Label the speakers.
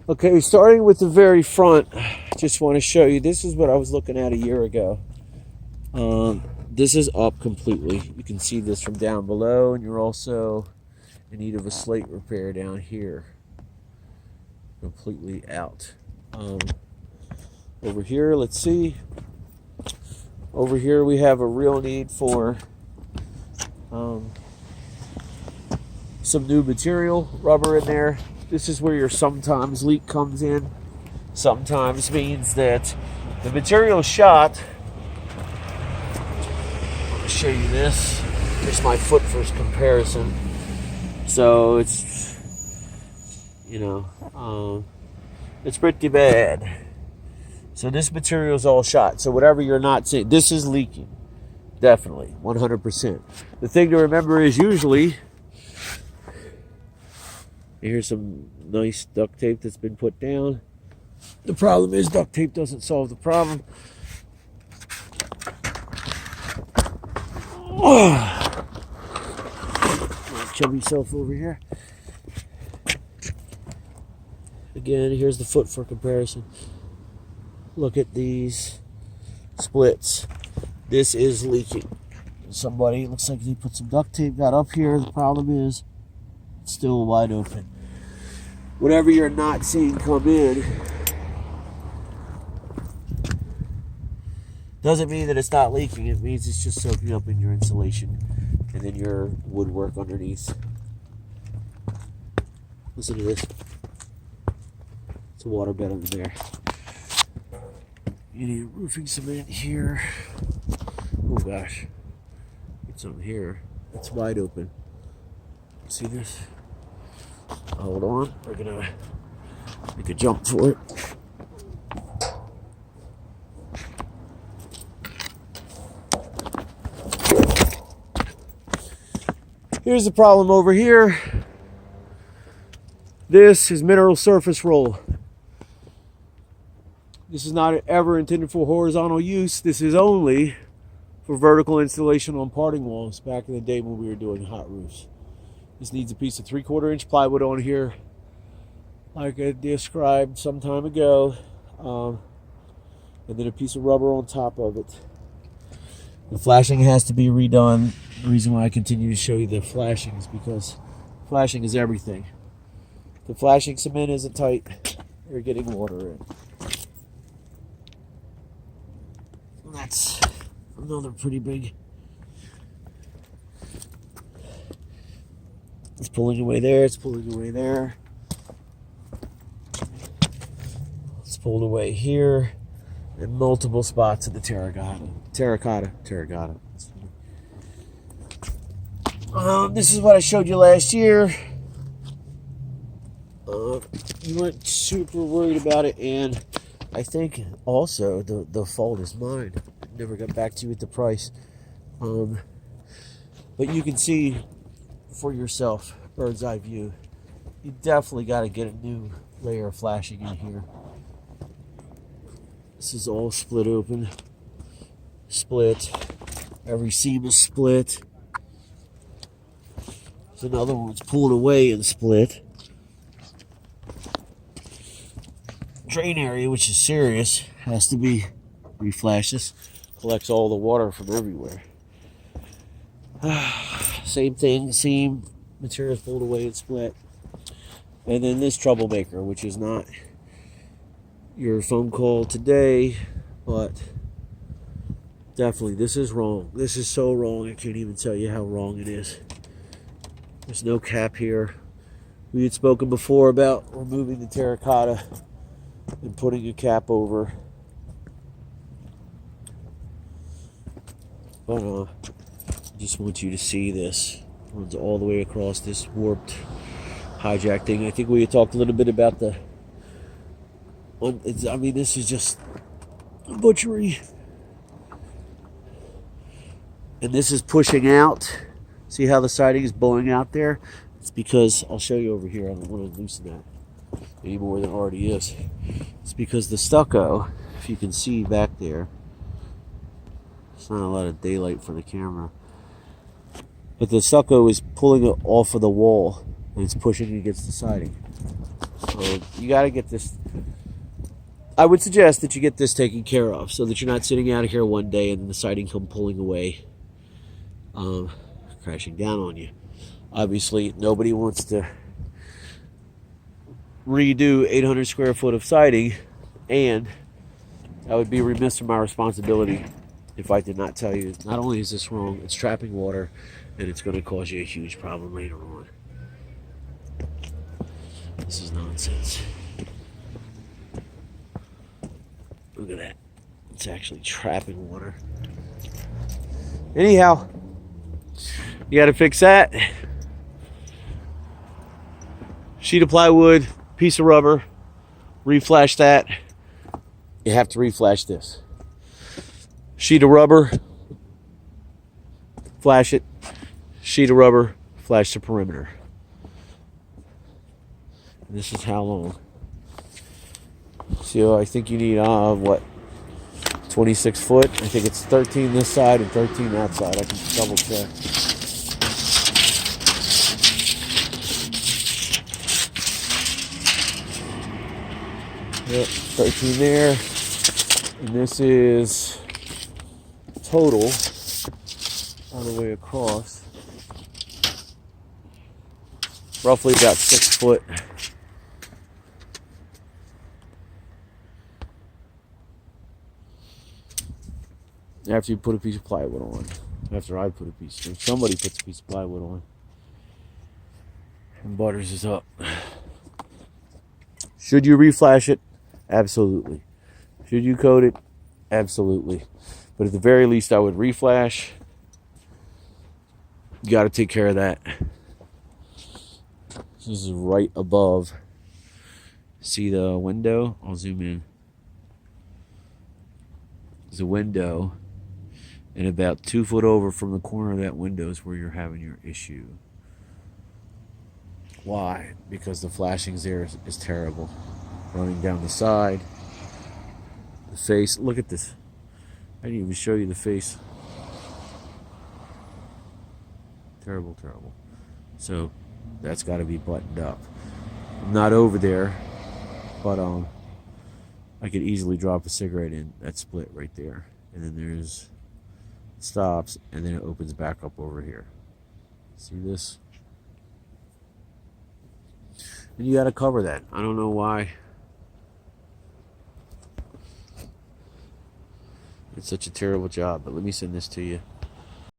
Speaker 1: Okay, starting with the very front, just want to show you, this is what I was looking at a year ago. This is up completely. You can see this from down below, and you're also in need of a slate repair down here. Completely out. Over here, let's see. Over here we have a real need for some new material, rubber in there. This is where your sometimes leak comes in. Sometimes means that the material is shot. I'll show you this. Here's my foot first comparison. So it's, it's pretty bad. So this material is all shot. So whatever you're not seeing, this is leaking. Definitely, 100%. The thing to remember is usually, here's some nice duct tape that's been put down. The problem is duct tape doesn't solve the problem. Chubby self over here. Again, here's the foot for comparison. Look at these splits. This is leaking. Somebody, looks like they put some duct tape, got up here. The problem is it's still wide open. Whatever you're not seeing come in doesn't mean that it's not leaking. It means it's just soaking up in your insulation and then your woodwork underneath. Listen to this. It's a water bed under there. You need roofing cement here. Oh gosh. Get some here. It's wide open. See this? Hold on. We're gonna make a jump for it. Here's the problem over here. This is mineral surface roll. This is not ever intended for horizontal use. This is only for vertical installation on parting walls back in the day when we were doing hot roofs. This needs a piece of 3/4 inch plywood on here, like I described some time ago, and then a piece of rubber on top of it. The flashing has to be redone. The reason why I continue to show you the flashing is because flashing is everything. If the flashing cement isn't tight, you're getting water in. That's another pretty big. It's pulling away there, it's pulling away there. It's pulled away here. And multiple spots of the terracotta. This is what I showed you last year. You weren't super worried about it, and I think also the fault is mine. I never got back to you with the price. But you can see for yourself, bird's eye view. You definitely got to get a new layer of flashing in here. This is all split open. Split. Every seam is split. There's another one that's pulled away and split. Drain area, which is serious, has to be reflashed. This collects all the water from everywhere. Same thing, seam, materials pulled away and split. And then this troublemaker, which is not your phone call today, but definitely this is wrong. This is so wrong, I can't even tell you how wrong it is. There's no cap here. We had spoken before about removing the terracotta and putting a cap over. But I just want you to see this. It runs all the way across this warped hijack thing. I think we had talked a little bit about the this is just a butchery. And this is pushing out. See how the siding is blowing out there? It's because, I'll show you over here, I don't want to loosen that any more than it already is. It's because the stucco, if you can see back there, it's not a lot of daylight for the camera, but the stucco is pulling it off of the wall and it's pushing against the siding. You got to get this. I would suggest that you get this taken care of so that you're not sitting out of here one day and then the siding come pulling away, crashing down on you. Obviously, nobody wants to redo 800 square foot of siding, and I would be remiss in my responsibility if I did not tell you, not only is this wrong, it's trapping water, and it's going to cause you a huge problem later on. This is nonsense. Look at that. It's actually trapping water. Anyhow, you got to fix that. Sheet of plywood, piece of rubber, reflash that. You have to reflash this. Sheet of rubber, flash it. Sheet of rubber, flash the perimeter. And this is how long. So I think you need, what, 26 foot? I think it's 13 this side and 13 that side. I can double check. Yep, 13 there. And this is total all the way across. Roughly about 6 foot. After you put a piece of plywood on. After I put a piece, if somebody puts a piece of plywood on and butters is up. Should you reflash it? Absolutely. Should you coat it? Absolutely. But at the very least, I would reflash. You got to take care of that. This is right above. See the window? I'll zoom in. There's a window. And about 2 foot over from the corner of that window is where you're having your issue. Why? Because the flashings there is terrible. Running down the side. The face. Look at this. I didn't even show you the face. Terrible, terrible. So that's got to be buttoned up. I'm not over there, but I could easily drop a cigarette in that split right there. And then there's stops, and then it opens back up over here. See this? And you got to cover that. I don't know why it's such a terrible job, but let me send this to you.